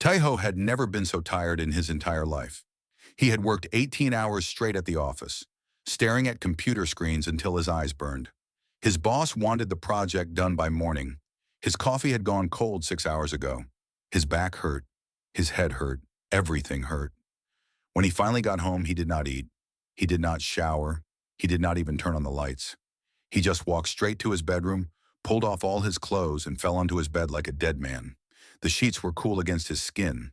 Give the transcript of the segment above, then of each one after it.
Taiho had never been so tired in his entire life. He had worked 18 hours straight at the office, staring at computer screens until his eyes burned. His boss wanted the project done by morning. His coffee had gone cold 6 hours ago. His back hurt. His head hurt. Everything hurt. When he finally got home, he did not eat. He did not shower. He did not even turn on the lights. He just walked straight to his bedroom, pulled off all his clothes, and fell onto his bed like a dead man. The sheets were cool against his skin.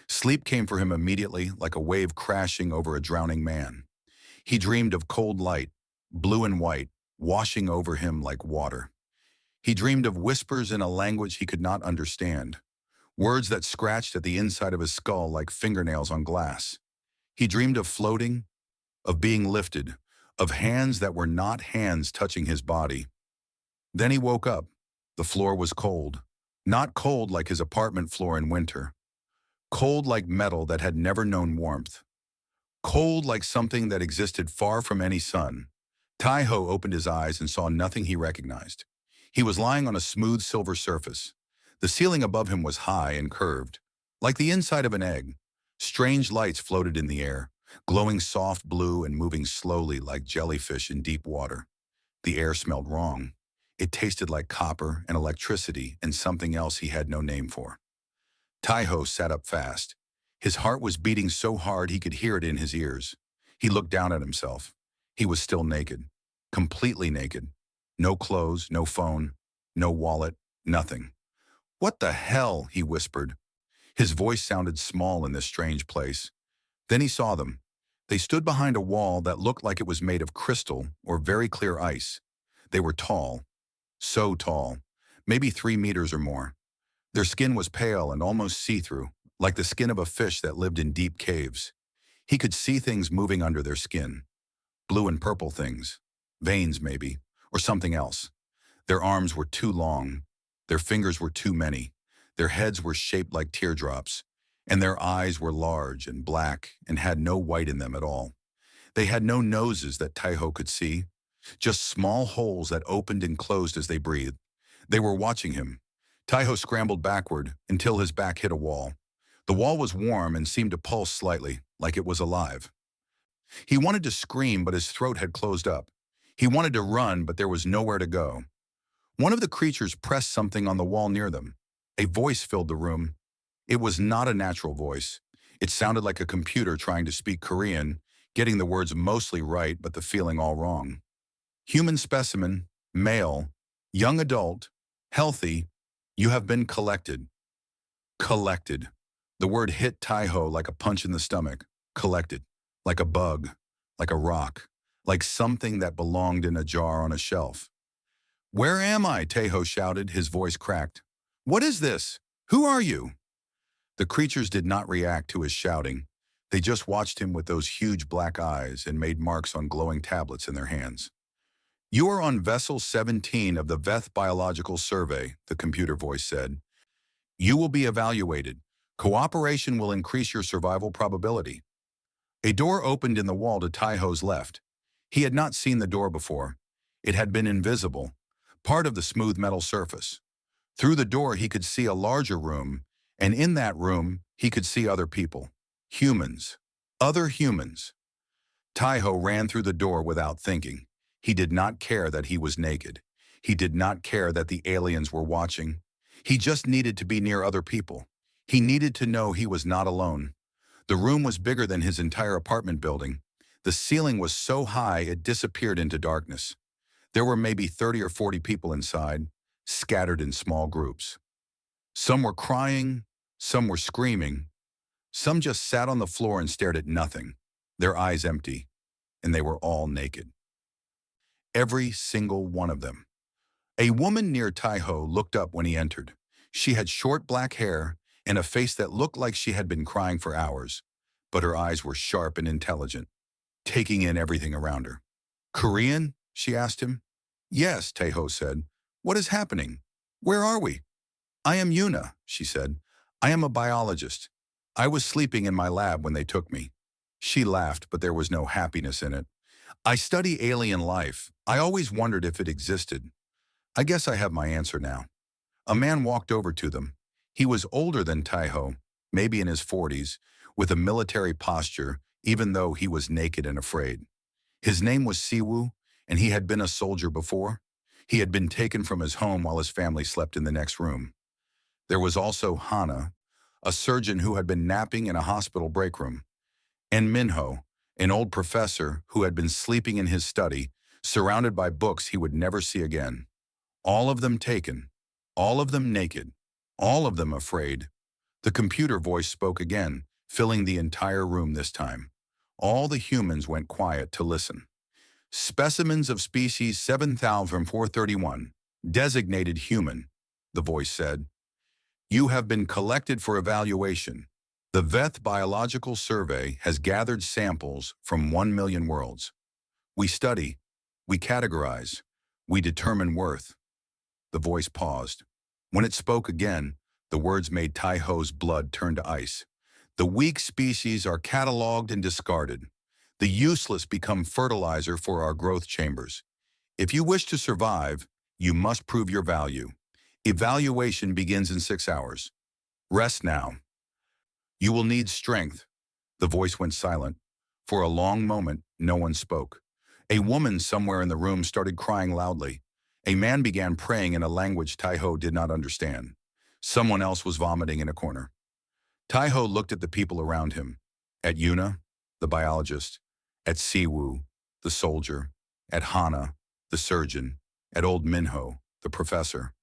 Sleep came for him immediately, like a wave crashing over a drowning man. He dreamed of cold light, blue and white, washing over him like water. He dreamed of whispers in a language he could not understand, words that scratched at the inside of his skull like fingernails on glass. He dreamed of floating, of being lifted, of hands that were not hands touching his body. Then he woke up. The floor was cold. Not cold like his apartment floor in winter. Cold like metal that had never known warmth. Cold like something that existed far from any sun. Taiho opened his eyes and saw nothing he recognized. He was lying on a smooth silver surface. The ceiling above him was high and curved, like the inside of an egg. Strange lights floated in the air, glowing soft blue and moving slowly like jellyfish in deep water. The air smelled wrong. It tasted like copper and electricity and something else he had no name for. Taiho sat up fast. His heart was beating so hard he could hear it in his ears. He looked down at himself. He was still naked, completely naked. No clothes, no phone, no wallet, nothing. "What the hell?" he whispered. His voice sounded small in this strange place. Then he saw them. They stood behind a wall that looked like it was made of crystal or very clear ice. They were tall, so tall, maybe 3 meters or more. Their skin was pale and almost see-through, like the skin of a fish that lived in deep caves. He could see things moving under their skin. Blue and purple things. Veins, maybe, or something else. Their arms were too long. Their fingers were too many. Their heads were shaped like teardrops. And their eyes were large and black and had no white in them at all. They had no noses that Taiho could see, just small holes that opened and closed as they breathed. They were watching him. Taiho scrambled backward until his back hit a wall. The wall was warm and seemed to pulse slightly, like it was alive. He wanted to scream, but his throat had closed up. He wanted to run, but there was nowhere to go. One of the creatures pressed something on the wall near them. A voice filled the room. It was not a natural voice. It sounded like a computer trying to speak Korean, getting the words mostly right, but the feeling all wrong. Human specimen, male, young adult, healthy, you have been collected. Collected. The word hit Taiho like a punch in the stomach. Collected. Like a bug. Like a rock. Like something that belonged in a jar on a shelf. "Where am I?" Taiho shouted, his voice cracked. "What is this? Who are you?" The creatures did not react to his shouting. They just watched him with those huge black eyes and made marks on glowing tablets in their hands. "You are on Vessel 17 of the Veth Biological Survey," the computer voice said. "You will be evaluated. Cooperation will increase your survival probability." A door opened in the wall to Taiho's left. He had not seen the door before. It had been invisible, part of the smooth metal surface. Through the door he could see a larger room, and in that room he could see other people. Humans. Other humans. Taiho ran through the door without thinking. He did not care that he was naked. He did not care that the aliens were watching. He just needed to be near other people. He needed to know he was not alone. The room was bigger than his entire apartment building. The ceiling was so high it disappeared into darkness. There were maybe 30 or 40 people inside, scattered in small groups. Some were crying, some were screaming. Some just sat on the floor and stared at nothing, their eyes empty, and they were all naked. Every single one of them. A woman near Taiho looked up when he entered. She had short black hair and a face that looked like she had been crying for hours, but her eyes were sharp and intelligent, taking in everything around her. "Korean?" she asked him. "Yes," Taiho said. "What is happening? Where are we?" "I am Yuna," she said. "I am a biologist. I was sleeping in my lab when they took me." She laughed, but there was no happiness in it. "I study alien life. I always wondered if it existed. I guess I have my answer now." A man walked over to them. He was older than Taiho, maybe in his 40s, with a military posture, even though he was naked and afraid. His name was Siwu, and he had been a soldier before. He had been taken from his home while his family slept in the next room. There was also Hana, a surgeon who had been napping in a hospital break room, and Minho, an old professor who had been sleeping in his study, surrounded by books he would never see again. All of them taken, all of them naked, all of them afraid. The computer voice spoke again, filling the entire room this time. All the humans went quiet to listen. Specimens of species 7431, designated human, the voice said. You have been collected for evaluation. The VETH Biological Survey has gathered samples from 1 million worlds. We study, we categorize, we determine worth. The voice paused. When it spoke again, the words made Tai-Ho's blood turn to ice. The weak species are cataloged and discarded. The useless become fertilizer for our growth chambers. If you wish to survive, you must prove your value. Evaluation begins in 6 hours. Rest now. You will need strength. The voice went silent. For a long moment, no one spoke. A woman somewhere in the room started crying loudly. A man began praying in a language Tai-Ho did not understand. Someone else was vomiting in a corner. Tai-Ho looked at the people around him. At Yuna, the biologist. At Siwu, the soldier. At Hana, the surgeon. At old Minho, the professor.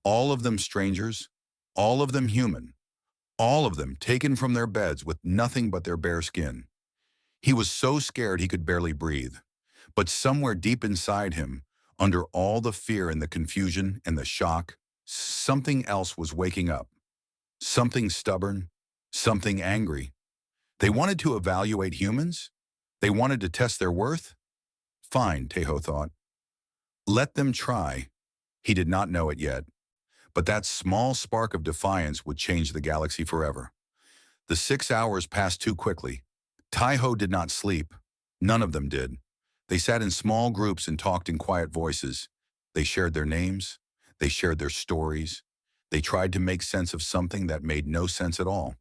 All of them strangers. All of them human. All of them taken from their beds with nothing but their bare skin. He was so scared he could barely breathe. But somewhere deep inside him, under all the fear and the confusion and the shock, something else was waking up. Something stubborn, something angry. They wanted to evaluate humans? They wanted to test their worth? Fine, Tai-Ho thought. Let them try. He did not know it yet. But that small spark of defiance would change the galaxy forever. The 6 hours passed too quickly. Tai-Ho did not sleep. None of them did. They sat in small groups and talked in quiet voices. They shared their names. They shared their stories. They tried to make sense of something that made no sense at all.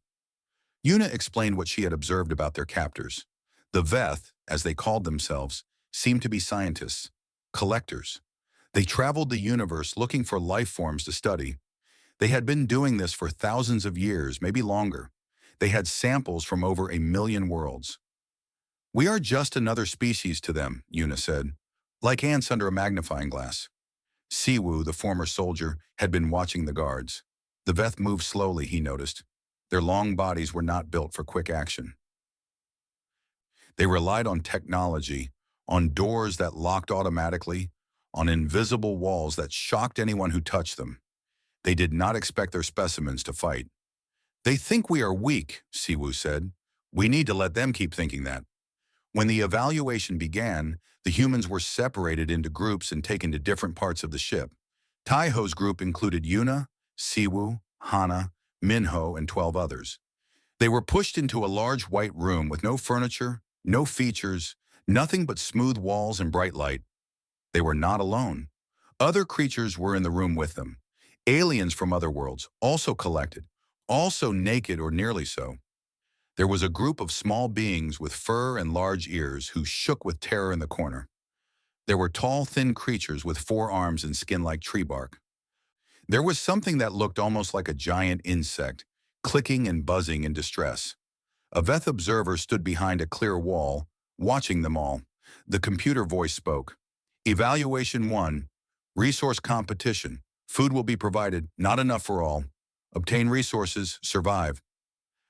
Yuna explained what she had observed about their captors. The Veth, as they called themselves, seemed to be scientists, collectors. They traveled the universe looking for life forms to study. They had been doing this for thousands of years, maybe longer. They had samples from over 1 million worlds. We are just another species to them, Yuna said, like ants under a magnifying glass. Siwu, the former soldier, had been watching the guards. The Veth moved slowly, he noticed. Their long bodies were not built for quick action. They relied on technology, on doors that locked automatically, on invisible walls that shocked anyone who touched them. They did not expect their specimens to fight. They think we are weak, Siwu said. We need to let them keep thinking that. When the evaluation began, the humans were separated into groups and taken to different parts of the ship. Tai-Ho's group included Yuna, Siwu, Hana, Minho, and 12 others. They were pushed into a large white room with no furniture, no features, nothing but smooth walls and bright light. They were not alone. Other creatures were in the room with them. Aliens from other worlds, also collected, also naked or nearly so. There was a group of small beings with fur and large ears who shook with terror in the corner. There were tall, thin creatures with 4 arms and skin like tree bark. There was something that looked almost like a giant insect, clicking and buzzing in distress. A Veth observer stood behind a clear wall, watching them all. The computer voice spoke. Evaluation 1. Resource competition. Food will be provided, not enough for all. Obtain resources, survive.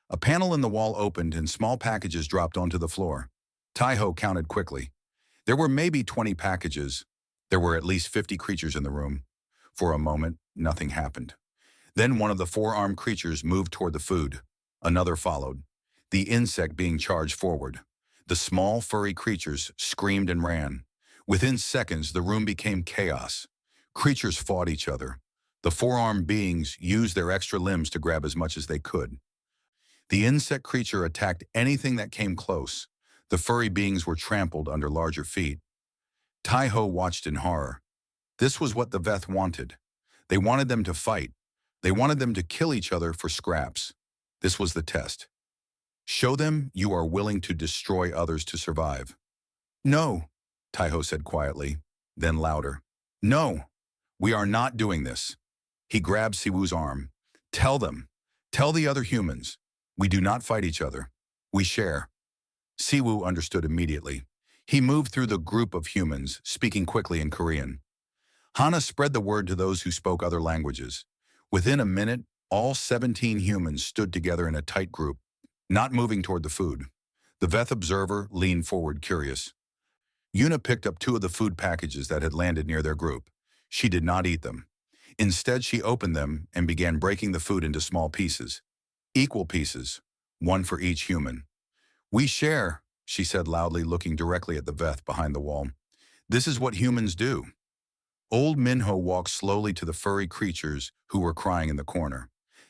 A panel in the wall opened and small packages dropped onto the floor. Tai-Ho counted quickly. There were maybe 20 packages. There were at least 50 creatures in the room. For a moment, nothing happened. Then one of the 4-armed creatures moved toward the food. Another followed, the insect being charged forward. The small, furry creatures screamed and ran. Within seconds, the room became chaos. Creatures fought each other. The 4-armed beings used their extra limbs to grab as much as they could. The insect creature attacked anything that came close. The furry beings were trampled under larger feet. Tai-Ho watched in horror. This was what the Veth wanted. They wanted them to fight. They wanted them to kill each other for scraps. This was the test. Show them you are willing to destroy others to survive. No, Taiho said quietly, then louder. No, we are not doing this. He grabbed Siwoo's arm. Tell them. Tell the other humans. We do not fight each other. We share. Siwoo understood immediately. He moved through the group of humans, speaking quickly in Korean. Hana spread the word to those who spoke other languages. Within a minute, all 17 humans stood together in a tight group, not moving toward the food. The Veth observer leaned forward, curious. Yuna picked up 2 of the food packages that had landed near their group. She did not eat them. Instead, she opened them and began breaking the food into small pieces. Equal pieces, one for each human. We share, she said loudly, looking directly at the Veth behind the wall. This is what humans do. Old Minho walked slowly to the furry creatures who were crying in the corner.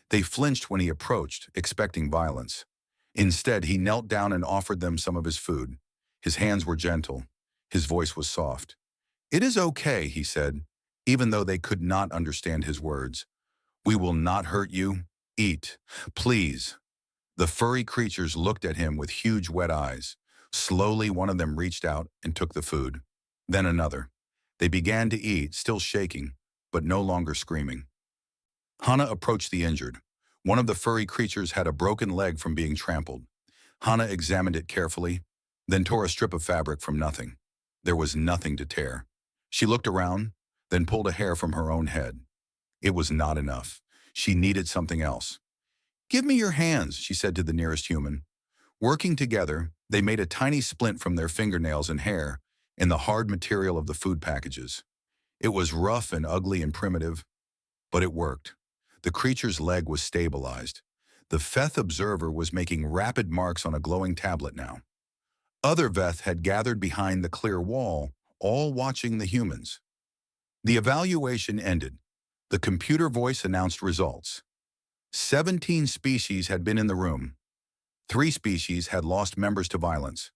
They flinched when he approached, expecting violence. Instead, he knelt down and offered them some of his food. His hands were gentle. His voice was soft. It is okay, he said, even though they could not understand his words. We will not hurt you. Eat, please. The furry creatures looked at him with huge wet eyes. Slowly, one of them reached out and took the food. Then another. They began to eat, still shaking, but no longer screaming. Hana approached the injured. One of the furry creatures had a broken leg from being trampled. Hana examined it carefully, then tore a strip of fabric from nothing. There was nothing to tear. She looked around, then pulled a hair from her own head. It was not enough. She needed something else. Give me your hands, she said to the nearest human. Working together, they made a tiny splint from their fingernails and hair in the hard material of the food packages. It was rough and ugly and primitive, but it worked. The creature's leg was stabilized. The Veth observer was making rapid marks on a glowing tablet now. Other Veth had gathered behind the clear wall, all watching the humans. The evaluation ended. The computer voice announced results. 17 species had been in the room. 3 species had lost members to violence.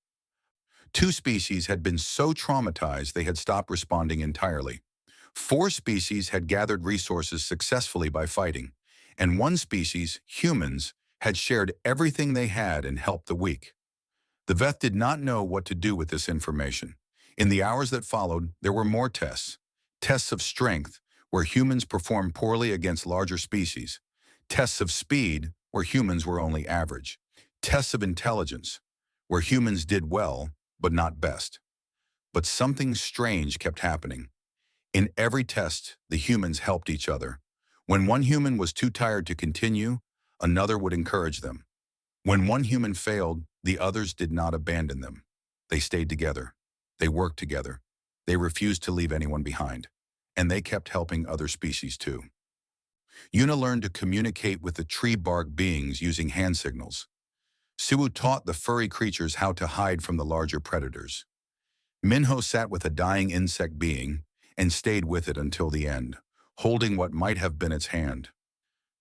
2 species had been so traumatized they had stopped responding entirely. 4 species had gathered resources successfully by fighting, and 1 species, humans, had shared everything they had and helped the weak. The Veth did not know what to do with this information. In the hours that followed, there were more tests. Tests of strength, where humans performed poorly against larger species. Tests of speed, where humans were only average. Tests of intelligence, where humans did well, but not best. But something strange kept happening. In every test, the humans helped each other. When one human was too tired to continue, another would encourage them. When one human failed, the others did not abandon them. They stayed together. They worked together. They refused to leave anyone behind. And they kept helping other species too. Yuna learned to communicate with the tree bark beings using hand signals. Siwoo taught the furry creatures how to hide from the larger predators. Minho sat with a dying insect being and stayed with it until the end, holding what might have been its hand.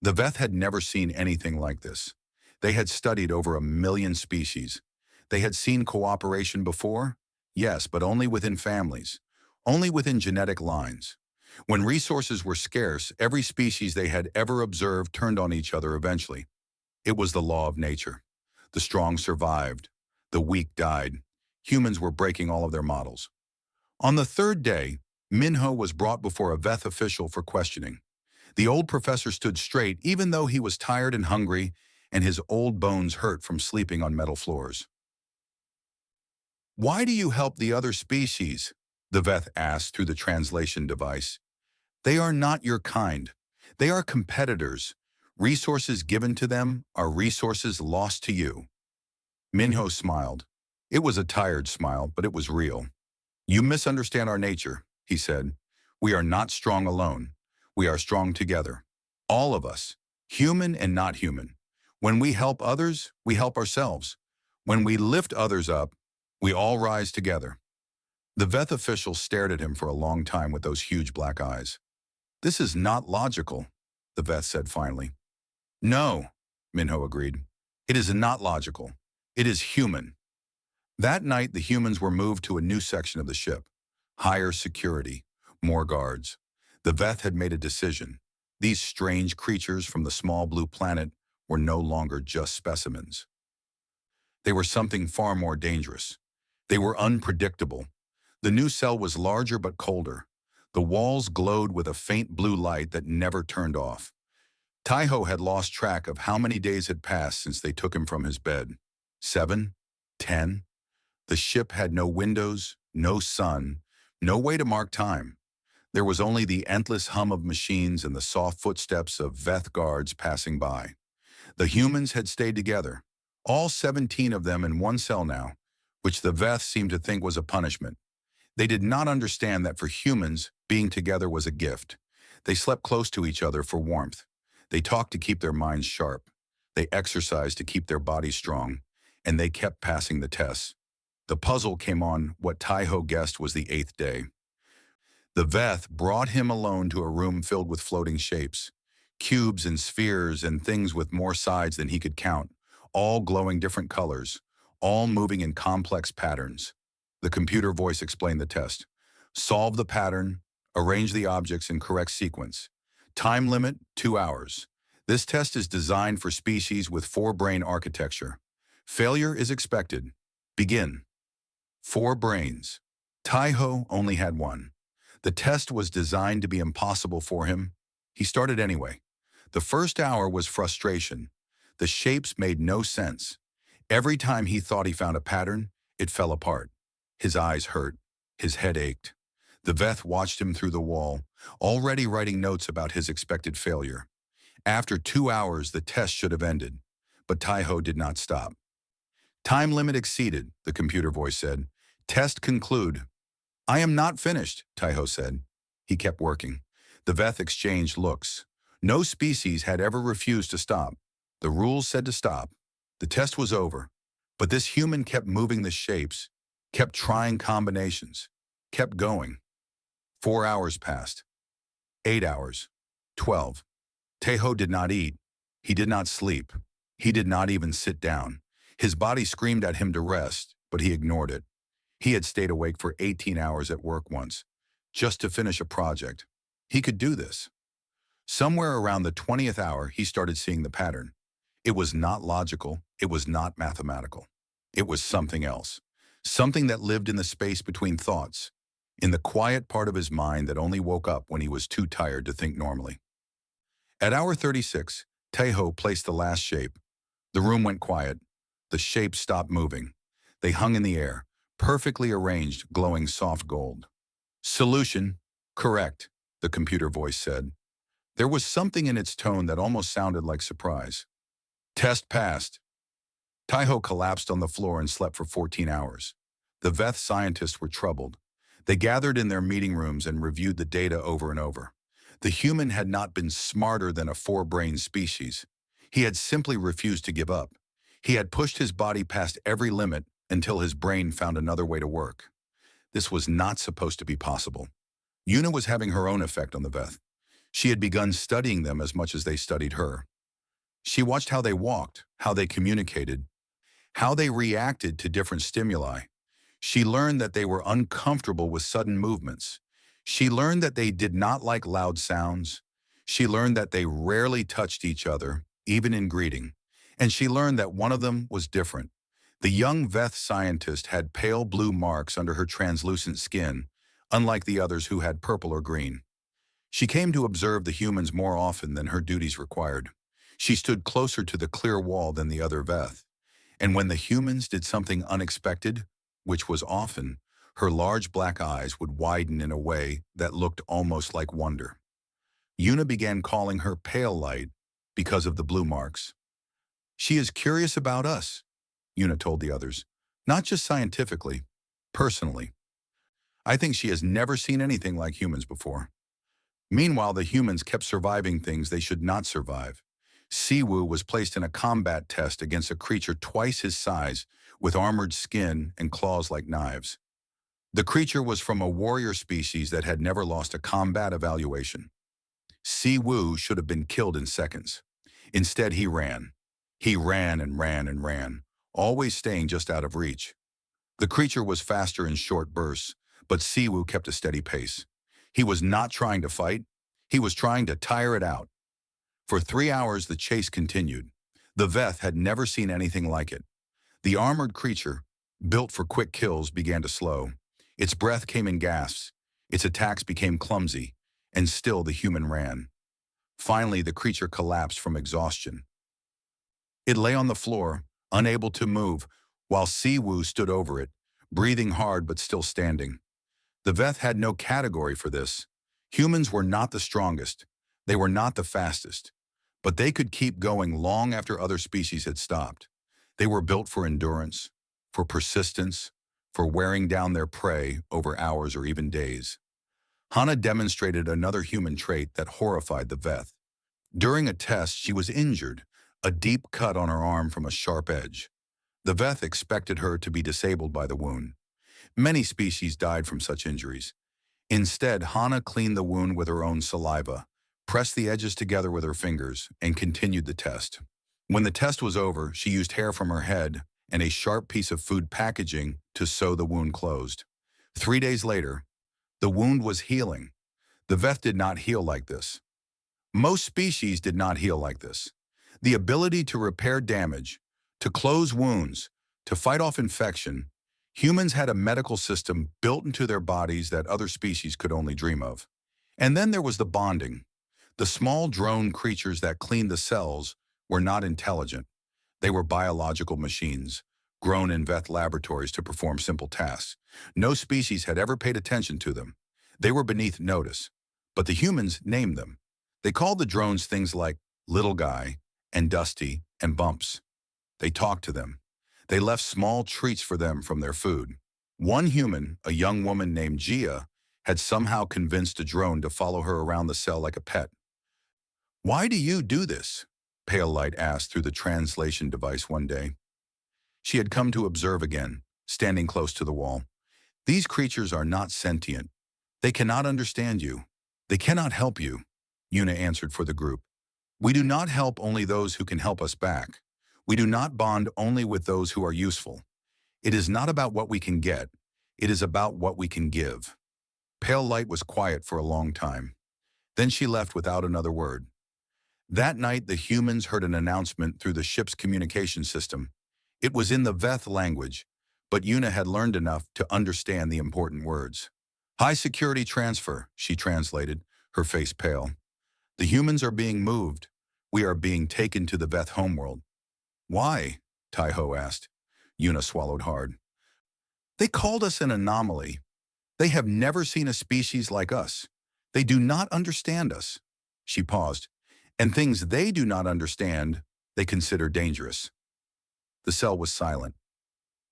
The Veth had never seen anything like this. They had studied over 1 million species. They had seen cooperation before? Yes, but only within families, only within genetic lines. When resources were scarce, every species they had ever observed turned on each other eventually. It was the law of nature. The strong survived. The weak died. Humans were breaking all of their models. On the 3rd day, Minho was brought before a Veth official for questioning. The old professor stood straight even though he was tired and hungry, and his old bones hurt from sleeping on metal floors. Why do you help the other species? The Veth asked through the translation device. They are not your kind. They are competitors. Resources given to them are resources lost to you. Minho smiled. It was a tired smile, but it was real. You misunderstand our nature, he said. We are not strong alone. We are strong together. All of us, human and not human. When we help others, we help ourselves. When we lift others up, we all rise together. The Veth official stared at him for a long time with those huge black eyes. This is not logical, the Veth said finally. No, Minho agreed. It is not logical. It is human. That night, the humans were moved to a new section of the ship. Higher security, more guards. The Veth had made a decision. These strange creatures from the small blue planet were no longer just specimens. They were something far more dangerous. They were unpredictable. The new cell was larger but colder. The walls glowed with a faint blue light that never turned off. Taiho had lost track of how many days had passed since they took him from his bed. 7? 10? The ship had no windows, no sun, no way to mark time. There was only the endless hum of machines and the soft footsteps of Veth guards passing by. The humans had stayed together, all 17 of them in one cell now, which the Veth seemed to think was a punishment. They did not understand that for humans, being together was a gift. They slept close to each other for warmth. They talked to keep their minds sharp. They exercised to keep their bodies strong, and they kept passing the tests. The puzzle came on what Taiho guessed was the 8th day. The Veth brought him alone to a room filled with floating shapes, cubes and spheres and things with more sides than he could count, all glowing different colors, all moving in complex patterns. The computer voice explained the test. Solve the pattern, arrange the objects in correct sequence. Time limit, 2 hours. This test is designed for species with 4-brain architecture. Failure is expected. Begin. 4 brains. Taiho only had 1. The test was designed to be impossible for him. He started anyway. The first hour was frustration. The shapes made no sense. Every time he thought he found a pattern, it fell apart. His eyes hurt. His head ached. The Veth watched him through the wall, already writing notes about his expected failure. After 2 hours, the test should have ended, but Taiho did not stop. Time limit exceeded, the computer voice said. Test conclude. I am not finished, Taiho said. He kept working. The Veth exchanged looks. No species had ever refused to stop. The rules said to stop. The test was over. But this human kept moving the shapes, kept trying combinations, kept going. 4 hours passed. 8 hours. 12. Taiho did not eat. He did not sleep. He did not even sit down. His body screamed at him to rest, but he ignored it. He had stayed awake for 18 hours at work once, just to finish a project. He could do this. Somewhere around the 20th hour, he started seeing the pattern. It was not logical. It was not mathematical. It was something else. Something that lived in the space between thoughts, in the quiet part of his mind that only woke up when he was too tired to think normally. At hour 36, Taiho placed the last shape. The room went quiet. The shapes stopped moving. They hung in the air, perfectly arranged, glowing soft gold. Solution, correct, the computer voice said. There was something in its tone that almost sounded like surprise. Test passed. Taiho collapsed on the floor and slept for 14 hours. The Veth scientists were troubled. They gathered in their meeting rooms and reviewed the data over and over. The human had not been smarter than a 4-brain species. He had simply refused to give up. He had pushed his body past every limit until his brain found another way to work. This was not supposed to be possible. Yuna was having her own effect on the Veth. She had begun studying them as much as they studied her. She watched how they walked, how they communicated, how they reacted to different stimuli. She learned that they were uncomfortable with sudden movements. She learned that they did not like loud sounds. She learned that they rarely touched each other, even in greeting. And she learned that one of them was different. The young Veth scientist had pale blue marks under her translucent skin, unlike the others who had purple or green. She came to observe the humans more often than her duties required. She stood closer to the clear wall than the other Veth. And when the humans did something unexpected, which was often, her large black eyes would widen in a way that looked almost like wonder. Yuna began calling her Pale Light because of the blue marks. She is curious about us, Yuna told the others, not just scientifically, personally. I think she has never seen anything like humans before. Meanwhile, the humans kept surviving things they should not survive. Siwu was placed in a combat test against a creature twice his size, with armored skin and claws like knives. The creature was from a warrior species that had never lost a combat evaluation. Siwu should have been killed in seconds. Instead, he ran. He ran and ran and ran, always staying just out of reach. The creature was faster in short bursts, but Siwu kept a steady pace. He was not trying to fight. He was trying to tire it out. For 3 hours, the chase continued. The Veth had never seen anything like it. The armored creature, built for quick kills, began to slow. Its breath came in gasps, its attacks became clumsy, and still the human ran. Finally, the creature collapsed from exhaustion. It lay on the floor, unable to move, while Siwu stood over it, breathing hard but still standing. The Veth had no category for this. Humans were not the strongest. They were not the fastest. But they could keep going long after other species had stopped. They were built for endurance, for persistence, for wearing down their prey over hours or even days. Hana demonstrated another human trait that horrified the Veth. During a test, she was injured, a deep cut on her arm from a sharp edge. The Veth expected her to be disabled by the wound. Many species died from such injuries. Instead, Hana cleaned the wound with her own saliva, pressed the edges together with her fingers, and continued the test. When the test was over, she used hair from her head and a sharp piece of food packaging to sew the wound closed. 3 days later, the wound was healing. The Veth did not heal like this. Most species did not heal like this. The ability to repair damage, to close wounds, to fight off infection, humans had a medical system built into their bodies that other species could only dream of. And then there was the bonding. The small drone creatures that cleaned the cells were not intelligent. They were biological machines, grown in Veth laboratories to perform simple tasks. No species had ever paid attention to them. They were beneath notice. But the humans named them. They called the drones things like Little Guy and Dusty and Bumps. They talked to them. They left small treats for them from their food. One human, a young woman named Gia, had somehow convinced a drone to follow her around the cell like a pet. "Why do you do this?" Pale Light asked through the translation device one day. She had come to observe again, standing close to the wall. "These creatures are not sentient. They cannot understand you. They cannot help you," Yuna answered for the group. "We do not help only those who can help us back. We do not bond only with those who are useful. It is not about what we can get. It is about what we can give." Pale Light was quiet for a long time. Then she left without another word. That night, the humans heard an announcement through the ship's communication system. It was in the Veth language, but Yuna had learned enough to understand the important words. "High security transfer," she translated, her face pale. "The humans are being moved. We are being taken to the Veth homeworld." "Why?" Taiho asked. Yuna swallowed hard. "They called us an anomaly. They have never seen a species like us. They do not understand us." She paused. "And things they do not understand, they consider dangerous." The cell was silent.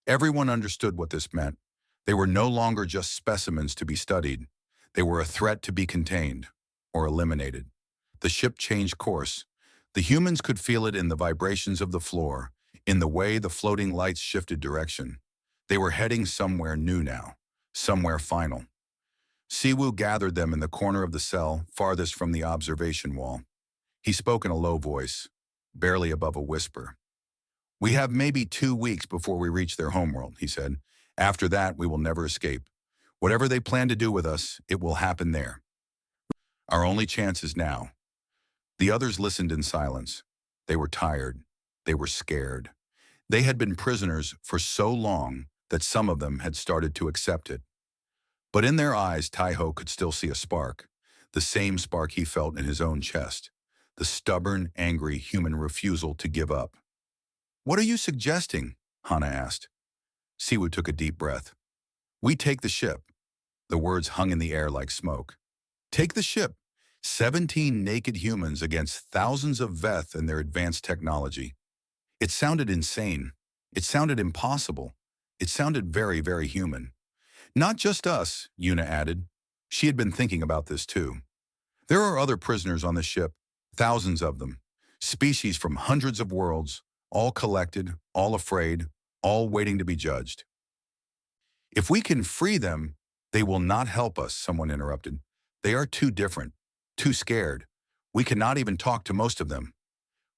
Everyone understood what this meant. They were no longer just specimens to be studied. They were a threat to be contained or eliminated. The ship changed course. The humans could feel it in the vibrations of the floor, in the way the floating lights shifted direction. They were heading somewhere new now, somewhere final. Siwu gathered them in the corner of the cell, farthest from the observation wall. He spoke in a low voice, barely above a whisper. "We have maybe 2 weeks before we reach their homeworld," he said. "After that, we will never escape. Whatever they plan to do with us, it will happen there. Our only chance is now." The others listened in silence. They were tired. They were scared. They had been prisoners for so long that some of them had started to accept it. But in their eyes, Taiho could still see a spark, the same spark he felt in his own chest, the stubborn, angry human refusal to give up. "What are you suggesting?" Hana asked. Siwu took a deep breath. "We take the ship." The words hung in the air like smoke. "Take the ship. 17 naked humans against thousands of Veth and their advanced technology." It sounded insane. It sounded impossible. It sounded very, very human. "Not just us," Yuna added. She had been thinking about this too. "There are other prisoners on the ship, thousands of them, species from hundreds of worlds, all collected, all afraid, all waiting to be judged." "If we can free them, they will not help us," someone interrupted. "They are too different, too scared. We cannot even talk to most of them."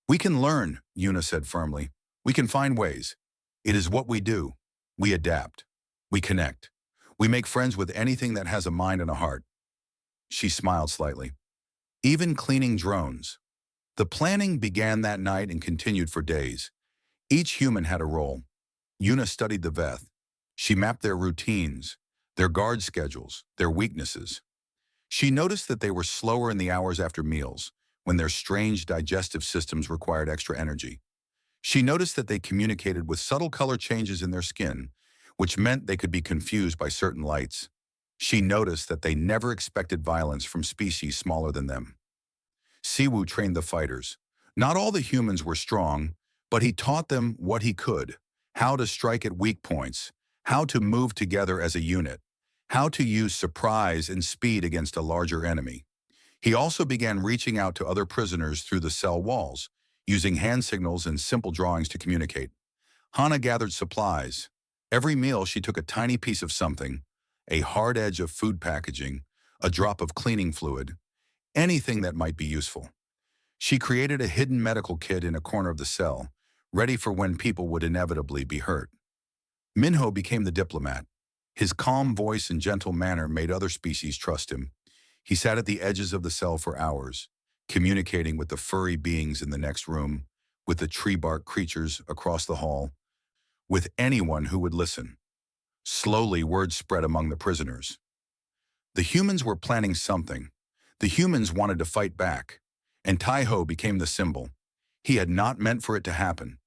"We can learn," Yuna said firmly. "We can find ways. It is what we do. We adapt. We connect. We make friends with anything that has a mind and a heart." She smiled slightly. "Even cleaning drones." The planning began that night and continued for days. Each human had a role. Una studied the Veth. She mapped their routines, their guard schedules, their weaknesses. She noticed that they were slower in the hours after meals, when their strange digestive systems required extra energy. She noticed that they communicated with subtle color changes in their skin, which meant they could be confused by certain lights. She noticed that they never expected violence from species smaller than them. Siwu trained the fighters. Not all the humans were strong, but he taught them what he could, how to strike at weak points, how to move together as a unit, how to use surprise and speed against a larger enemy. He also began reaching out to other prisoners through the cell walls, using hand signals and simple drawings to communicate. Hana gathered supplies. Every meal she took a tiny piece of something, a hard edge of food packaging, a drop of cleaning fluid, anything that might be useful. She created a hidden medical kit in a corner of the cell, ready for when people would inevitably be hurt. Minho became the diplomat. His calm voice and gentle manner made other species trust him. He sat at the edges of the cell for hours, communicating with the furry beings in the next room, with the tree bark creatures across the hall, with anyone who would listen. Slowly, word spread among the prisoners. The humans were planning something. The humans wanted to fight back, and Taiho became the symbol. He had not meant for it to happen,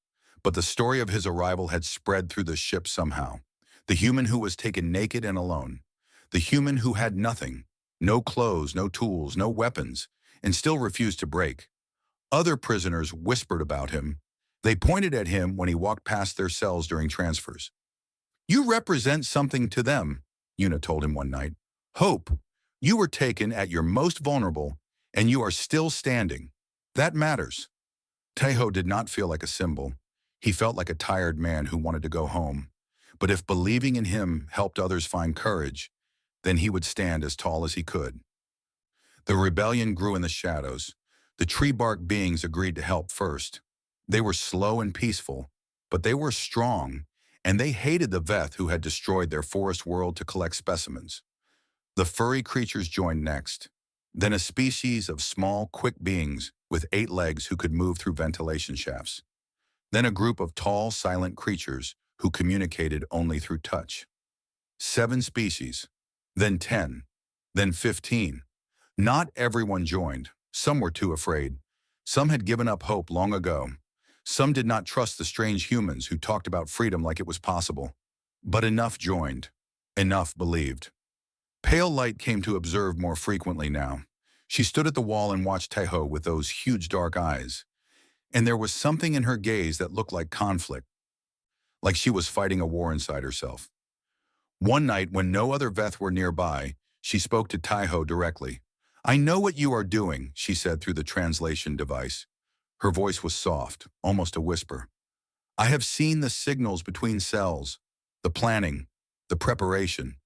but the story of his arrival had spread through the ship somehow. The human who was taken naked and alone. The human who had nothing, no clothes, no tools, no weapons, and still refused to break. Other prisoners whispered about him. They pointed at him when he walked past their cells during transfers. "You represent something to them," Una told him one night. "Hope. You were taken at your most vulnerable, and you are still standing. That matters." Taiho did not feel like a symbol. He felt like a tired man who wanted to go home. But if believing in him helped others find courage, then he would stand as tall as he could. The rebellion grew in the shadows. The tree bark beings agreed to help first. They were slow and peaceful, but they were strong, and they hated the Veth who had destroyed their forest world to collect specimens. The furry creatures joined next. Then a species of small, quick beings with 8 legs who could move through ventilation shafts. Then a group of tall, silent creatures who communicated only through touch. 7 species, then 10, then 15. Not everyone joined. Some were too afraid. Some had given up hope long ago. Some did not trust the strange humans who talked about freedom like it was possible. But enough joined. Enough believed. Pale Light came to observe more frequently now. She stood at the wall and watched Taiho with those huge dark eyes. And there was something in her gaze that looked like conflict, like she was fighting a war inside herself. One night, when no other Veth were nearby, she spoke to Taiho directly. "I know what you are doing," she said through the translation device. Her voice was soft, almost a whisper. "I have seen the signals between cells, the planning, the preparation."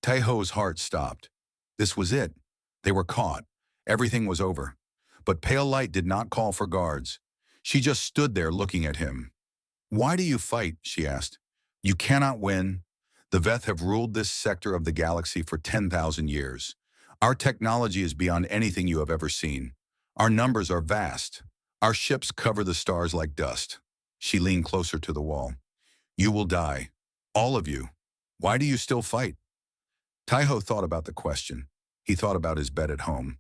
Taiho's heart stopped. This was it. They were caught. Everything was over. But Pale Light did not call for guards. She just stood there looking at him. "Why do you fight?" she asked. "You cannot win. The Veth have ruled this sector of the galaxy for 10,000 years. Our technology is beyond anything you have ever seen. Our numbers are vast. Our ships cover the stars like dust." She leaned closer to the wall. "You will die. All of you. Why do you still fight?" Taiho thought about the question. He thought about his bed at home.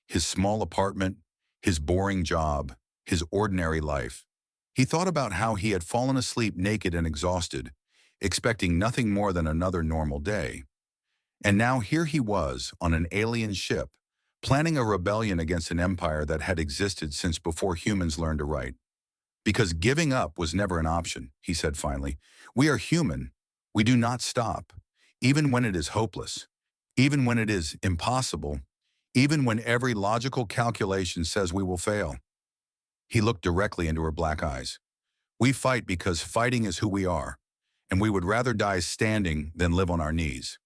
His small apartment, his boring job, his ordinary life. He thought about how he had fallen asleep naked and exhausted, expecting nothing more than another normal day. And now here he was on an alien ship, planning a rebellion against an empire that had existed since before humans learned to write. "Because giving up was never an option," he said finally. "We are human. We do not stop, even when it is hopeless, even when it is impossible, even when every logical calculation says we will fail." He looked directly into her black eyes. "We fight because fighting is who we are, and we would rather die standing than live on our knees."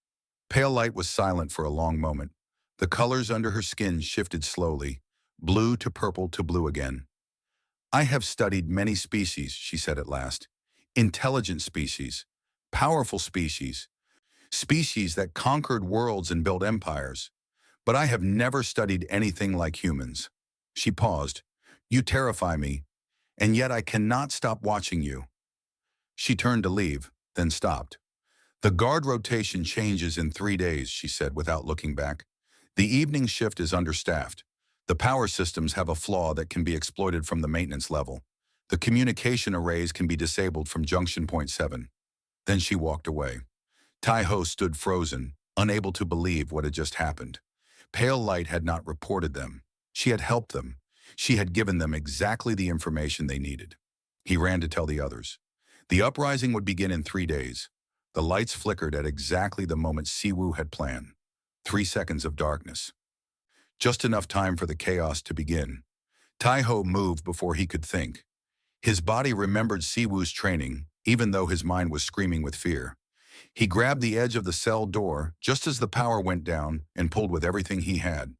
Pale Light was silent for a long moment. The colors under her skin shifted slowly, blue to purple to blue again. "I have studied many species," she said at last. "Intelligent species, powerful species, species that conquered worlds and built empires. But I have never studied anything like humans." She paused. You terrify me, and yet I cannot stop watching you. She turned to leave, then stopped. The guard rotation changes in 3 days, she said without looking back. The evening shift is understaffed. The power systems have a flaw that can be exploited from the maintenance level. The communication arrays can be disabled from junction point 7. Then she walked away. Tai-Ho stood frozen, unable to believe what had just happened. Pale Light had not reported them. She had helped them. She had given them exactly the information they needed. He ran to tell the others. The uprising would begin in 3 days. The lights flickered at exactly the moment Siwoo had planned. 3 seconds of darkness. Just enough time for the chaos to begin. Tai-Ho moved before he could think. His body remembered Siwoo's training, even though his mind was screaming with fear. He grabbed the edge of the cell door just as the power went down and pulled with everything he had.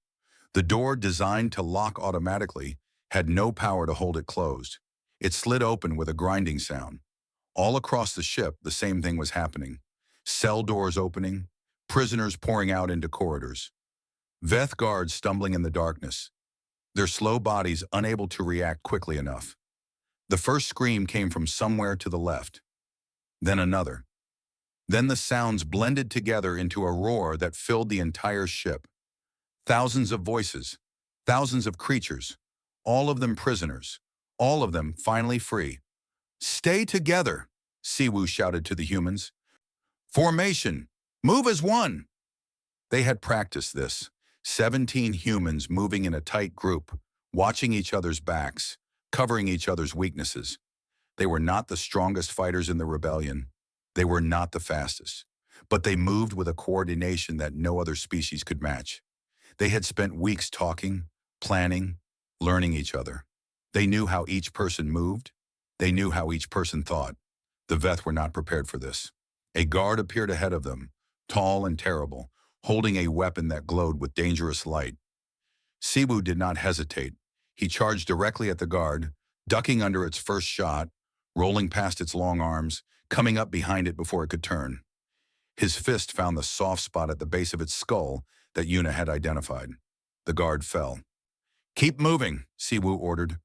The door, designed to lock automatically, had no power to hold it closed. It slid open with a grinding sound. All across the ship, the same thing was happening. Cell doors opening, prisoners pouring out into corridors. Veth guards stumbling in the darkness, their slow bodies unable to react quickly enough. The first scream came from somewhere to the left. Then another. Then the sounds blended together into a roar that filled the entire ship. Thousands of voices, thousands of creatures, all of them prisoners, all of them finally free. "Stay together," Siwoo shouted to the humans. "Formation! Move as one!" They had practiced this. 17 humans moving in a tight group, watching each other's backs, covering each other's weaknesses. They were not the strongest fighters in the rebellion. They were not the fastest. But they moved with a coordination that no other species could match. They had spent weeks talking, planning, learning each other. They knew how each person moved. They knew how each person thought. The Veth were not prepared for this. A guard appeared ahead of them, tall and terrible, holding a weapon that glowed with dangerous light. Siwoo did not hesitate. He charged directly at the guard, ducking under its first shot, rolling past its long arms, coming up behind it before it could turn. His fist found the soft spot at the base of its skull that Yuna had identified. The guard fell. "Keep moving," Siwoo ordered.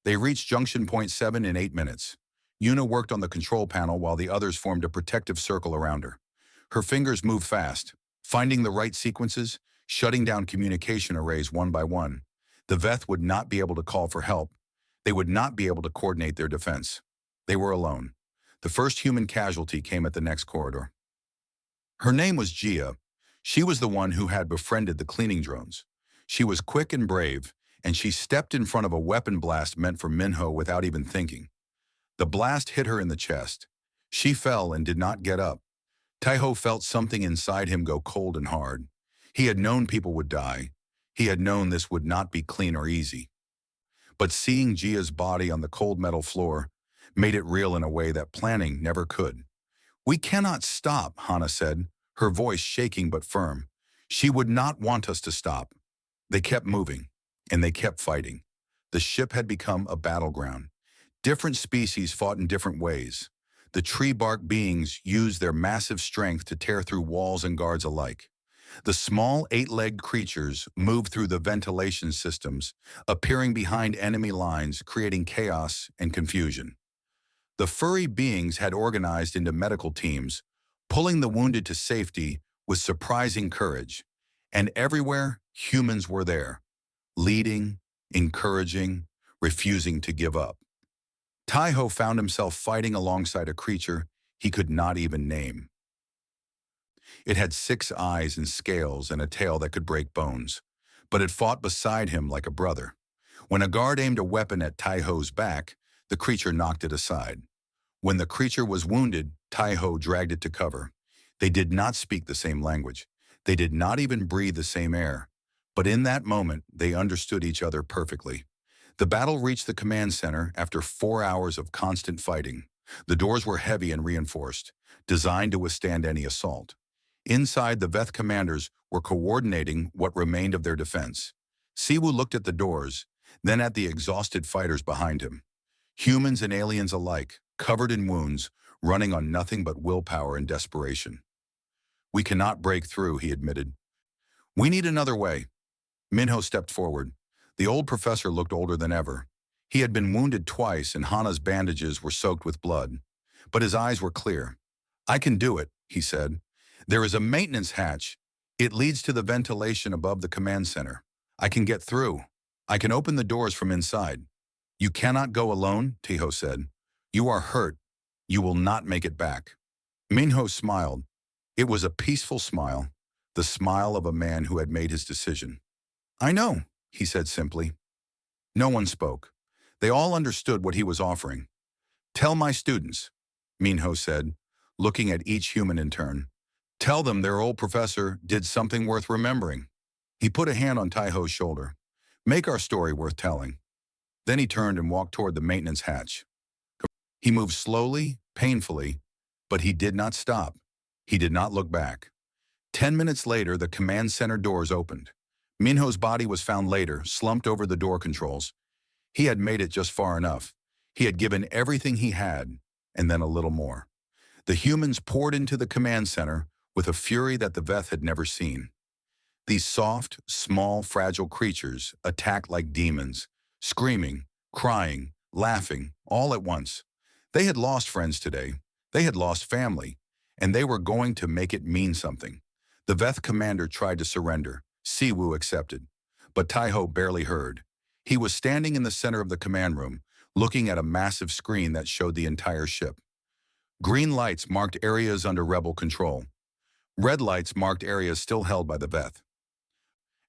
They reached junction point 7 in 8 minutes. Yuna worked on the control panel while the others formed a protective circle around her. Her fingers moved fast, finding the right sequences, shutting down communication arrays one by one. The Veth would not be able to call for help. They would not be able to coordinate their defense. They were alone. The first human casualty came at the next corridor. Her name was Jia. She was the one who had befriended the cleaning drones. She was quick and brave, and she stepped in front of a weapon blast meant for Minho without even thinking. The blast hit her in the chest. She fell and did not get up. Tai-Ho felt something inside him go cold and hard. He had known people would die. He had known this would not be clean or easy. But seeing Jia's body on the cold metal floor made it real in a way that planning never could. "We cannot stop," Hana said, her voice shaking but firm. She would not want us to stop. They kept moving, and they kept fighting. The ship had become a battleground. Different species fought in different ways. The tree bark beings used their massive strength to tear through walls and guards alike. The small 8-legged creatures moved through the ventilation systems, appearing behind enemy lines, creating chaos and confusion. The furry beings had organized into medical teams, pulling the wounded to safety with surprising courage. And everywhere, humans were there, leading, encouraging, refusing to give up. Tai-Ho found himself fighting alongside a creature he could not even name. It had 6 eyes and scales and a tail that could break bones, but it fought beside him like a brother. When a guard aimed a weapon at Tai-Ho's back, the creature knocked it aside. When the creature was wounded, Tai-Ho dragged it to cover. They did not speak the same language. They did not even breathe the same air. But in that moment, they understood each other perfectly. The battle reached the command center after 4 hours of constant fighting. The doors were heavy and reinforced, designed to withstand any assault. Inside, the Veth commanders were coordinating what remained of their defense. Siwoo looked at the doors, then at the exhausted fighters behind him. Humans and aliens alike, covered in wounds, running on nothing but willpower and desperation. "We cannot break through," he admitted. "We need another way." Minho stepped forward. The old professor looked older than ever. He had been wounded twice and Hana's bandages were soaked with blood. But his eyes were clear. "I can do it," he said. "There is a maintenance hatch. It leads to the ventilation above the command center. I can get through. I can open the doors from inside." "You cannot go alone," Taiho said. "You are hurt. You will not make it back." Minho smiled. It was a peaceful smile, the smile of a man who had made his decision. "I know," he said simply. No one spoke. They all understood what he was offering. "Tell my students," Minho said, looking at each human in turn. "Tell them their old professor did something worth remembering." He put a hand on Taiho's shoulder. "Make our story worth telling." Then he turned and walked toward the maintenance hatch. He moved slowly, painfully, but he did not stop. He did not look back. 10 minutes later, the command center doors opened. Minho's body was found later, slumped over the door controls. He had made it just far enough. He had given everything he had, and then a little more. The humans poured into the command center with a fury that the Veth had never seen. These soft, small, fragile creatures attacked like demons, screaming, crying, laughing, all at once. They had lost friends today. They had lost family, and they were going to make it mean something. The Veth commander tried to surrender. Siwu accepted. But Taiho barely heard. He was standing in the center of the command room, looking at a massive screen that showed the entire ship. Green lights marked areas under rebel control. Red lights marked areas still held by the Veth.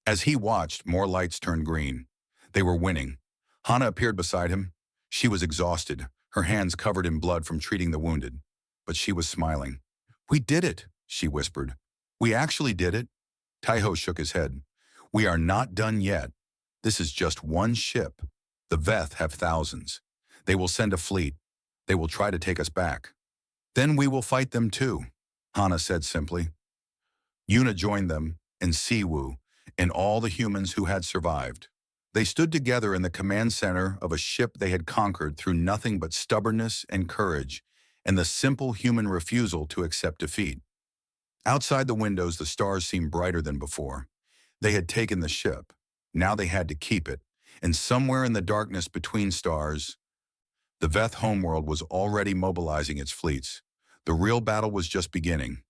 As he watched, more lights turned green. They were winning. Hana appeared beside him. She was exhausted, her hands covered in blood from treating the wounded. But she was smiling. "We did it," she whispered. "We actually did it." Taiho shook his head. "We are not done yet. This is just one ship. The Veth have thousands. They will send a fleet. They will try to take us back. Then we will fight them too," Hana said simply. Yuna joined them, and Siwu, and all the humans who had survived. They stood together in the command center of a ship they had conquered through nothing but stubbornness and courage, and the simple human refusal to accept defeat. Outside the windows, the stars seemed brighter than before. They had taken the ship. Now they had to keep it, and somewhere in the darkness between stars, the Veth homeworld was already mobilizing its fleets. The real battle was just beginning.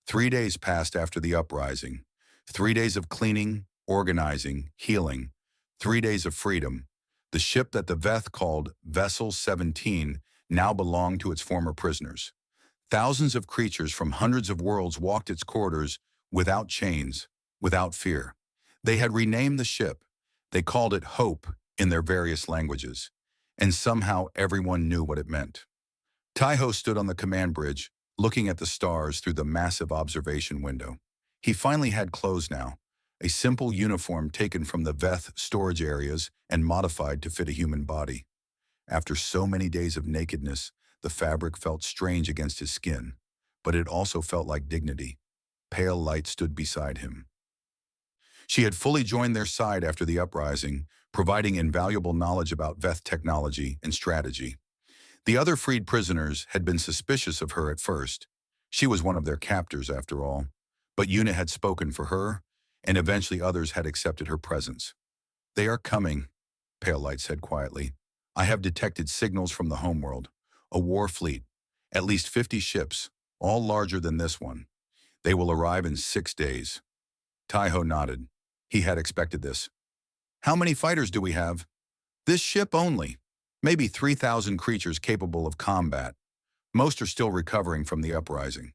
3 days passed after the uprising. 3 days of cleaning, organizing, healing. 3 days of freedom. The ship that the Veth called Vessel 17 now belonged to its former prisoners. Thousands of creatures from hundreds of worlds walked its corridors without chains, without fear. They had renamed the ship. They called it Hope in their various languages. And somehow everyone knew what it meant. Taiho stood on the command bridge, looking at the stars through the massive observation window. He finally had clothes now, a simple uniform taken from the Veth storage areas and modified to fit a human body. After so many days of nakedness, the fabric felt strange against his skin, but it also felt like dignity. Pale light stood beside him. She had fully joined their side after the uprising, providing invaluable knowledge about Veth technology and strategy. The other freed prisoners had been suspicious of her at first. She was one of their captors, after all. But Yuna had spoken for her, and eventually others had accepted her presence. "They are coming," Pale Light said quietly. "I have detected signals from the homeworld. A war fleet. At least 50 ships, all larger than this one. They will arrive in 6 days." Taiho nodded. He had expected this. "How many fighters do we have?" "This ship only. Maybe 3,000 creatures capable of combat. Most are still recovering from the uprising.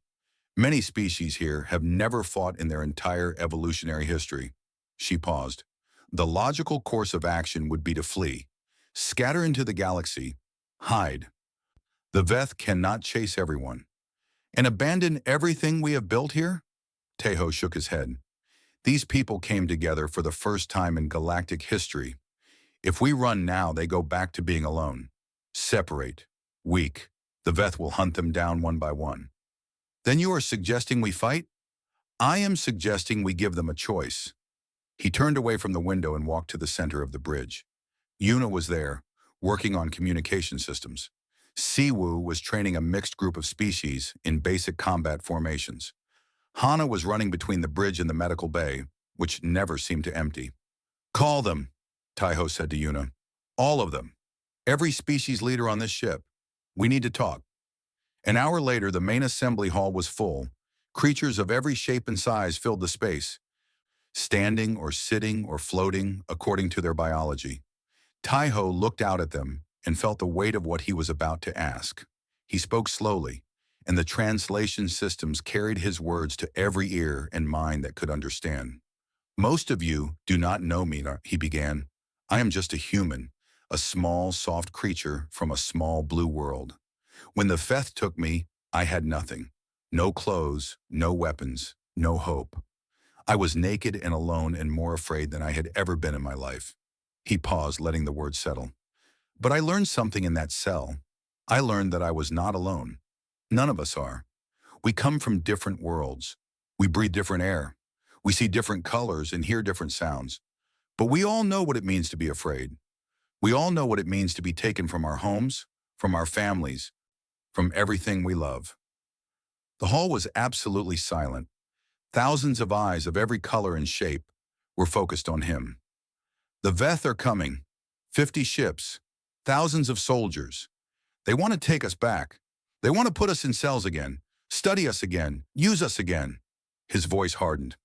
Many species here have never fought in their entire evolutionary history." She paused. "The logical course of action would be to flee. Scatter into the galaxy. Hide. The Veth cannot chase everyone. And abandon everything we have built here?" Taiho shook his head. "These people came together for the first time in galactic history. If we run now, they go back to being alone. Separate. Weak. The Veth will hunt them down one by one." "Then you are suggesting we fight?" "I am suggesting we give them a choice." He turned away from the window and walked to the center of the bridge. Yuna was there, working on communication systems. Siwu was training a mixed group of species in basic combat formations. Hana was running between the bridge and the medical bay, which never seemed to empty. "Call them," Taiho said to Yuna. "All of them." Every species leader on this ship. We need to talk. An hour later, the main assembly hall was full. Creatures of every shape and size filled the space, standing or sitting or floating according to their biology. Taiho looked out at them and felt the weight of what he was about to ask. He spoke slowly, and the translation systems carried his words to every ear and mind that could understand. Most of you do not know me, he began. I am just a human, a small, soft creature from a small blue world. When the Feth took me, I had nothing. No clothes, no weapons, no hope. I was naked and alone and more afraid than I had ever been in my life. He paused, letting the words settle. But I learned something in that cell. I learned that I was not alone. None of us are. We come from different worlds. We breathe different air. We see different colors and hear different sounds. But we all know what it means to be afraid. We all know what it means to be taken from our homes, from our families, from everything we love. The hall was absolutely silent. Thousands of eyes of every color and shape were focused on him. The Veth are coming. 50 ships. Thousands of soldiers. They want to take us back. They want to put us in cells again, study us again, use us again. His voice hardened.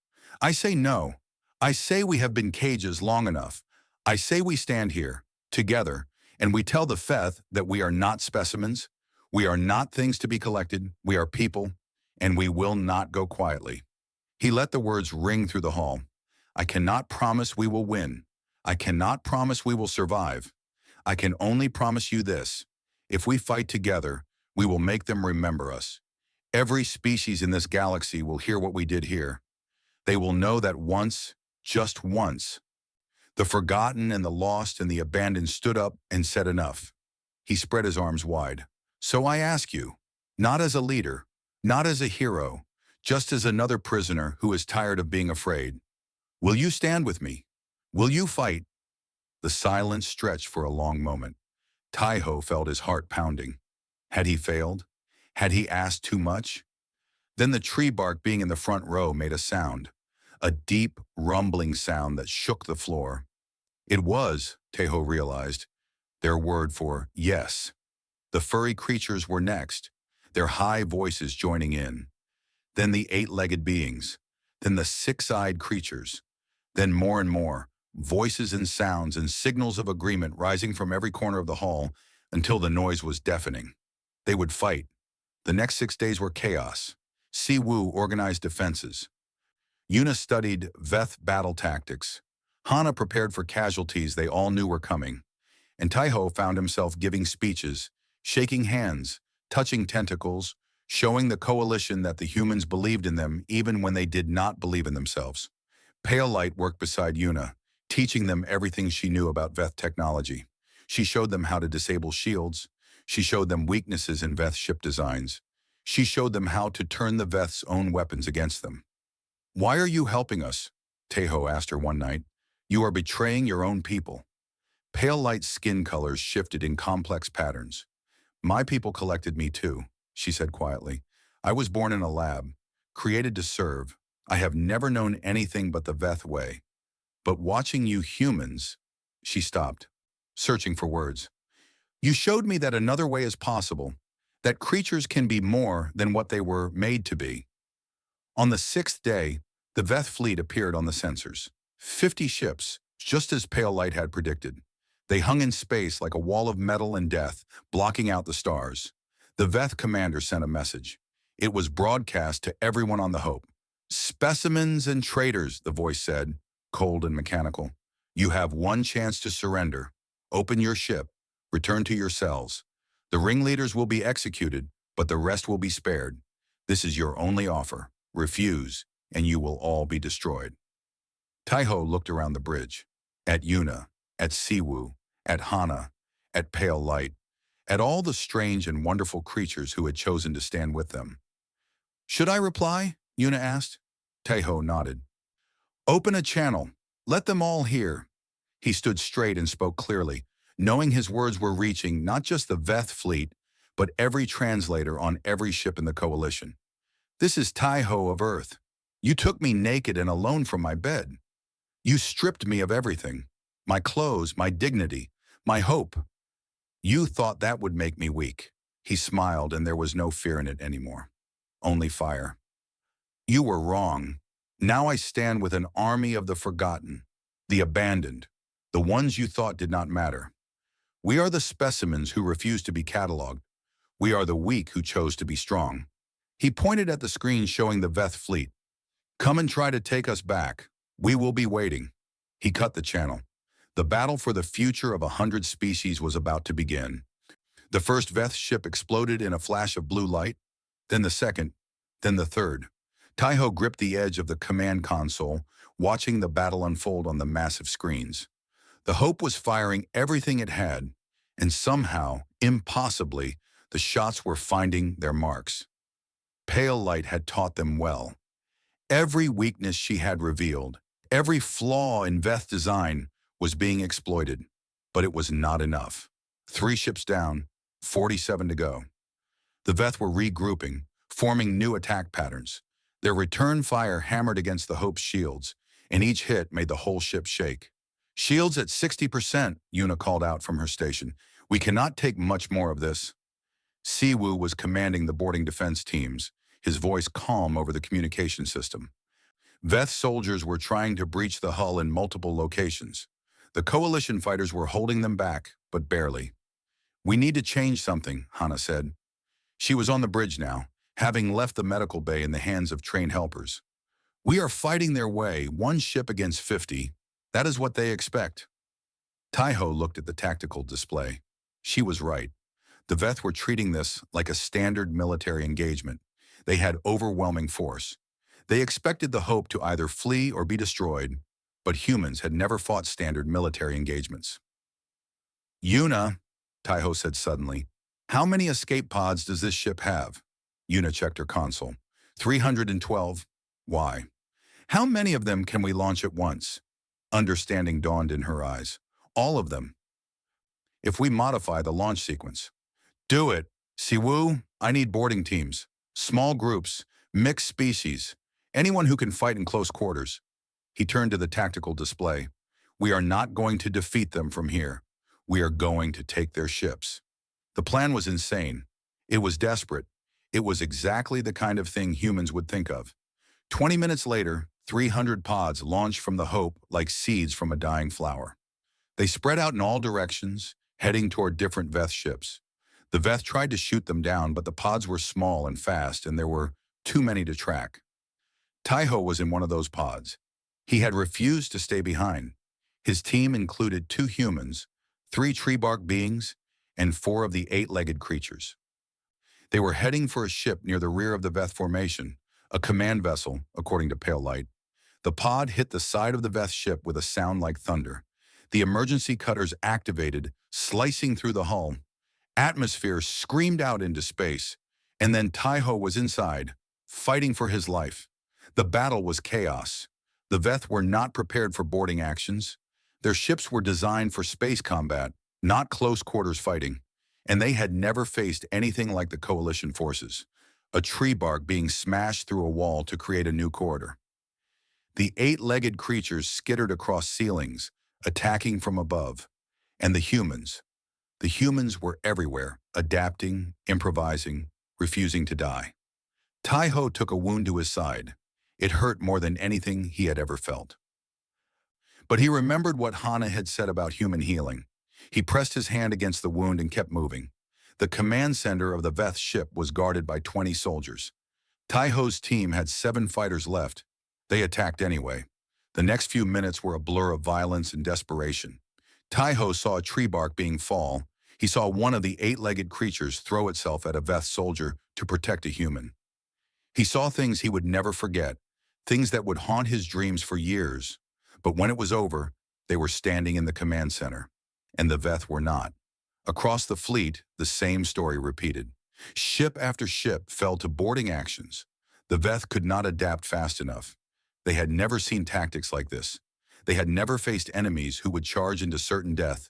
I say no. I say we have been cages long enough. I say we stand here, together, and we tell the Feth that we are not specimens. We are not things to be collected. We are people, and we will not go quietly. He let the words ring through the hall. I cannot promise we will win. I cannot promise we will survive. I can only promise you this. If we fight together, we will make them remember us. Every species in this galaxy will hear what we did here. They will know that once, just once, the forgotten and the lost and the abandoned stood up and said enough. He spread his arms wide. So I ask you, not as a leader, not as a hero, just as another prisoner who is tired of being afraid. Will you stand with me? Will you fight? The silence stretched for a long moment. Taiho felt his heart pounding. Had he failed? Had he asked too much? Then the tree bark being in the front row made a sound, a deep, rumbling sound that shook the floor. It was, Taiho realized, their word for yes. The furry creatures were next, their high voices joining in. Then the eight-legged beings, then the six-eyed creatures, then more and more, voices and sounds and signals of agreement rising from every corner of the hall until the noise was deafening. They would fight. The next 6 days were chaos. Siwu organized defenses. Yuna studied Veth battle tactics. Hana prepared for casualties they all knew were coming. And Taiho found himself giving speeches, shaking hands, touching tentacles, showing the coalition that the humans believed in them even when they did not believe in themselves. Pale Light worked beside Yuna, teaching them everything she knew about Veth technology. She showed them how to disable shields. She showed them weaknesses in Veth ship designs. She showed them how to turn the Veth's own weapons against them. Why are you helping us? Taiho asked her one night. You are betraying your own people. Pale Light's skin colors shifted in complex patterns. My people collected me too, she said quietly. I was born in a lab, created to serve. I have never known anything but the Veth way. But watching you humans, she stopped, searching for words. You showed me that another way is possible, that creatures can be more than what they were made to be. On the 6th day, the Veth fleet appeared on the sensors. 50 ships, just as Pale Light had predicted. They hung in space like a wall of metal and death, blocking out the stars. The Veth commander sent a message. It was broadcast to everyone on the Hope. Specimens and traitors, the voice said, cold and mechanical. You have one chance to surrender. Open your ship. Return to your cells. The ringleaders will be executed, but the rest will be spared. This is your only offer. Refuse, and you will all be destroyed. Taiho looked around the bridge, at Yuna, at Siwu, at Hana, at Pale Light, at all the strange and wonderful creatures who had chosen to stand with them. Should I reply? Yuna asked. Taiho nodded. Open a channel. Let them all hear. He stood straight and spoke clearly, knowing his words were reaching not just the Veth fleet, but every translator on every ship in the coalition. This is Taiho of Earth. You took me naked and alone from my bed. You stripped me of everything, my clothes, my dignity, my hope. You thought that would make me weak. He smiled, and there was no fear in it anymore. Only fire. You were wrong. Now I stand with an army of the forgotten, the abandoned, the ones you thought did not matter. We are the specimens who refuse to be cataloged. We are the weak who chose to be strong. He pointed at the screen showing the Veth fleet. Come and try to take us back. We will be waiting. He cut the channel. The battle for the future of 100 species was about to begin. The first Veth ship exploded in a flash of blue light, then the second, then the third. Taiho gripped the edge of the command console, watching the battle unfold on the massive screens. The Hope was firing everything it had, and somehow, impossibly, the shots were finding their marks. Pale light had taught them well. Every weakness she had revealed, every flaw in Veth design was being exploited, but it was not enough. 3 ships down, 47 to go. The Veth were regrouping, forming new attack patterns. Their return fire hammered against the Hope's shields, and each hit made the whole ship shake. Shields at 60%, Yuna called out from her station. We cannot take much more of this. Siwu was commanding the boarding defense teams, his voice calm over the communication system. Veth soldiers were trying to breach the hull in multiple locations. The coalition fighters were holding them back, but barely. We need to change something, Hana said. She was on the bridge now, having left the medical bay in the hands of trained helpers. We are fighting their way, 1 ship against 50. That is what they expect. Taiho looked at the tactical display. She was right. The Veth were treating this like a standard military engagement. They had overwhelming force. They expected the Hope to either flee or be destroyed, but humans had never fought standard military engagements. Yuna, Taiho said suddenly, how many escape pods does this ship have? Yuna checked her console. 312. Why? How many of them can we launch at once? Understanding dawned in her eyes. All of them. If we modify the launch sequence. Do it. Siwu, I need boarding teams. Small groups, mixed species, anyone who can fight in close quarters. He turned to the tactical display. We are not going to defeat them from here. We are going to take their ships. The plan was insane. It was desperate. It was exactly the kind of thing humans would think of. 20 minutes later, 300 pods launched from the Hope like seeds from a dying flower. They spread out in all directions, heading toward different Veth ships. The Veth tried to shoot them down, but the pods were small and fast, and there were too many to track. Taiho was in one of those pods. He had refused to stay behind. His team included 2 humans, 3 tree-bark beings, and 4 of the 8-legged creatures. They were heading for a ship near the rear of the Veth formation, a command vessel, according to Pale Light. The pod hit the side of the Veth ship with a sound like thunder. The emergency cutters activated, slicing through the hull. Atmosphere screamed out into space, and then Taiho was inside, fighting for his life. The battle was chaos. The Veth were not prepared for boarding actions. Their ships were designed for space combat, not close quarters fighting, and they had never faced anything like the coalition forces, a tree bark being smashed through a wall to create a new corridor. The 8-legged creatures skittered across ceilings, attacking from above, and the humans were everywhere, adapting, improvising, refusing to die. Taiho took a wound to his side. It hurt more than anything he had ever felt. But he remembered what Hana had said about human healing. He pressed his hand against the wound and kept moving. The command center of the Veth ship was guarded by 20 soldiers. Taiho's team had 7 fighters left. They attacked anyway. The next few minutes were a blur of violence and desperation. Taiho saw a tree bark being fall. He saw one of the 8-legged creatures throw itself at a Veth soldier to protect a human. He saw things he would never forget, things that would haunt his dreams for years. But when it was over, they were standing in the command center, and the Veth were not. Across the fleet, the same story repeated. Ship after ship fell to boarding actions. The Veth could not adapt fast enough. They had never seen tactics like this. They had never faced enemies who would charge into certain death,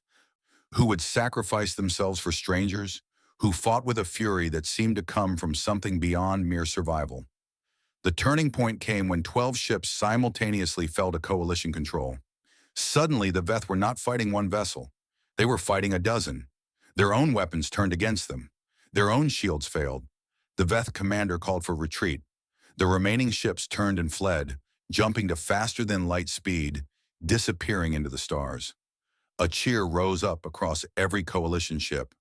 who would sacrifice themselves for strangers, who fought with a fury that seemed to come from something beyond mere survival. The turning point came when 12 ships simultaneously fell to coalition control. Suddenly, the Veth were not fighting one vessel. They were fighting a dozen. Their own weapons turned against them. Their own shields failed. The Veth commander called for retreat. The remaining ships turned and fled, jumping to faster-than-light speed, disappearing into the stars. A cheer rose up across every coalition ship,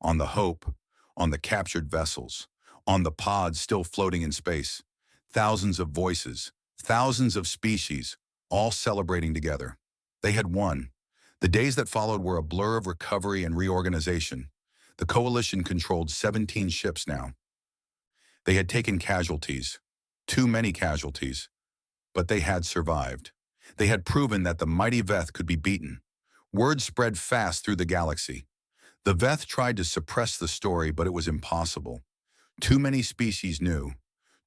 on the Hope, on the captured vessels, on the pods still floating in space. Thousands of voices, thousands of species, all celebrating together. They had won. The days that followed were a blur of recovery and reorganization. The coalition controlled 17 ships now. They had taken casualties, too many casualties, but they had survived. They had proven that the mighty Veth could be beaten. Word spread fast through the galaxy. The Veth tried to suppress the story, but it was impossible. Too many species knew.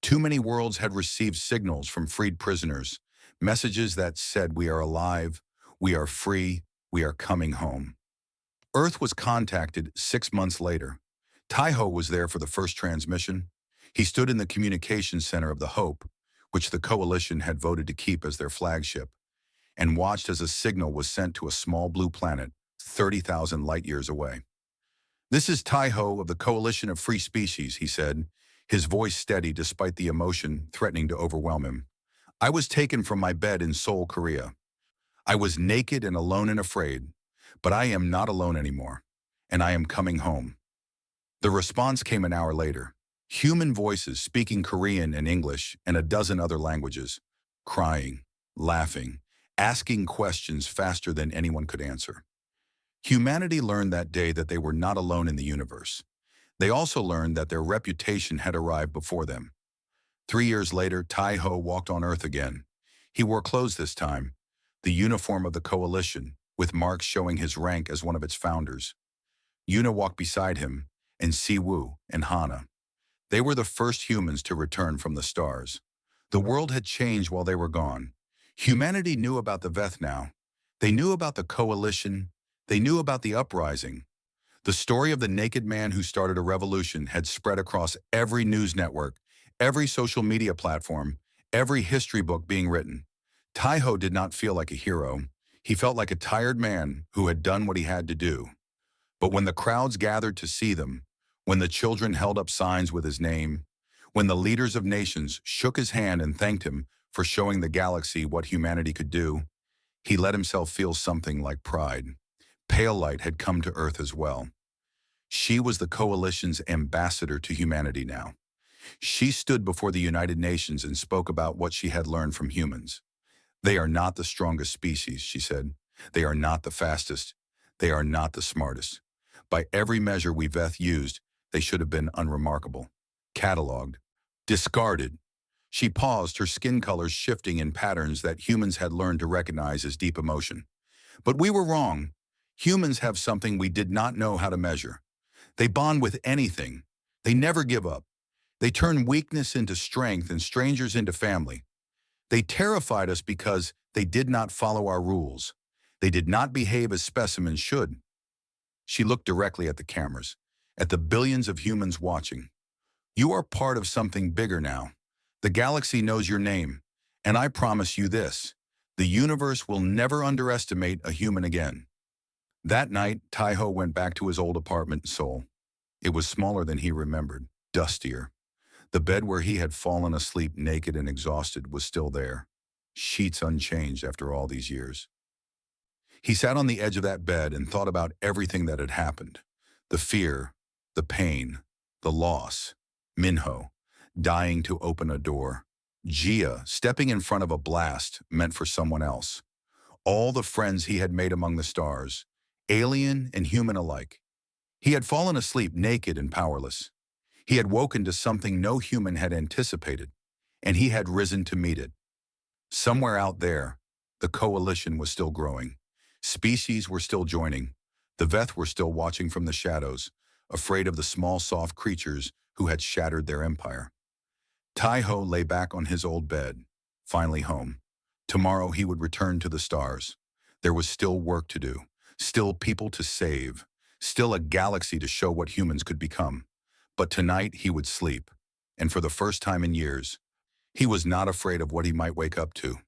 Too many worlds had received signals from freed prisoners, messages that said, "We are alive, we are free, we are coming home." Earth was contacted 6 months later. Taiho was there for the first transmission. He stood in the communications center of the Hope, which the Coalition had voted to keep as their flagship, and watched as a signal was sent to a small blue planet 30,000 light-years away. "This is Taiho of the Coalition of Free Species," he said, his voice steady despite the emotion threatening to overwhelm him. "I was taken from my bed in Seoul, Korea. I was naked and alone and afraid, but I am not alone anymore, and I am coming home." The response came an hour later. Human voices speaking Korean and English and a dozen other languages, crying, laughing, asking questions faster than anyone could answer. Humanity learned that day that they were not alone in the universe. They also learned that their reputation had arrived before them. 3 years later, Taiho walked on Earth again. He wore clothes this time, the uniform of the Coalition, with marks showing his rank as one of its founders. Yuna walked beside him, and Siwoo and Hana. They were the first humans to return from the stars. The world had changed while they were gone. Humanity knew about the Veth now. They knew about the Coalition. They knew about the uprising. The story of the naked man who started a revolution had spread across every news network, every social media platform, every history book being written. Taiho did not feel like a hero. He felt like a tired man who had done what he had to do. But when the crowds gathered to see them, when the children held up signs with his name, when the leaders of nations shook his hand and thanked him for showing the galaxy what humanity could do, he let himself feel something like pride. Pale Light had come to Earth as well. She was the Coalition's ambassador to humanity now. She stood before the United Nations and spoke about what she had learned from humans. "They are not the strongest species," she said. "They are not the fastest. They are not the smartest. By every measure we Veth used, they should have been unremarkable, catalogued, discarded." She paused, her skin colors shifting in patterns that humans had learned to recognize as deep emotion. "But we were wrong. Humans have something we did not know how to measure. They bond with anything. They never give up. They turn weakness into strength and strangers into family. They terrified us because they did not follow our rules. They did not behave as specimens should." She looked directly at the cameras, at the billions of humans watching. "You are part of something bigger now. The galaxy knows your name, and I promise you this: the universe will never underestimate a human again." That night, Taiho went back to his old apartment in Seoul. It was smaller than he remembered, dustier. The bed where he had fallen asleep naked and exhausted was still there, sheets unchanged after all these years. He sat on the edge of that bed and thought about everything that had happened. The fear, the pain, the loss, Minho, dying to open a door, Jia stepping in front of a blast meant for someone else, all the friends he had made among the stars, alien and human alike. He had fallen asleep naked and powerless. He had woken to something no human had anticipated, and he had risen to meet it. Somewhere out there, the Coalition was still growing. Species were still joining. The Veth were still watching from the shadows, afraid of the small, soft creatures who had shattered their empire. Taiho lay back on his old bed, finally home. Tomorrow he would return to the stars. There was still work to do, still people to save, still a galaxy to show what humans could become. But tonight he would sleep, and for the first time in years, he was not afraid of what he might wake up to.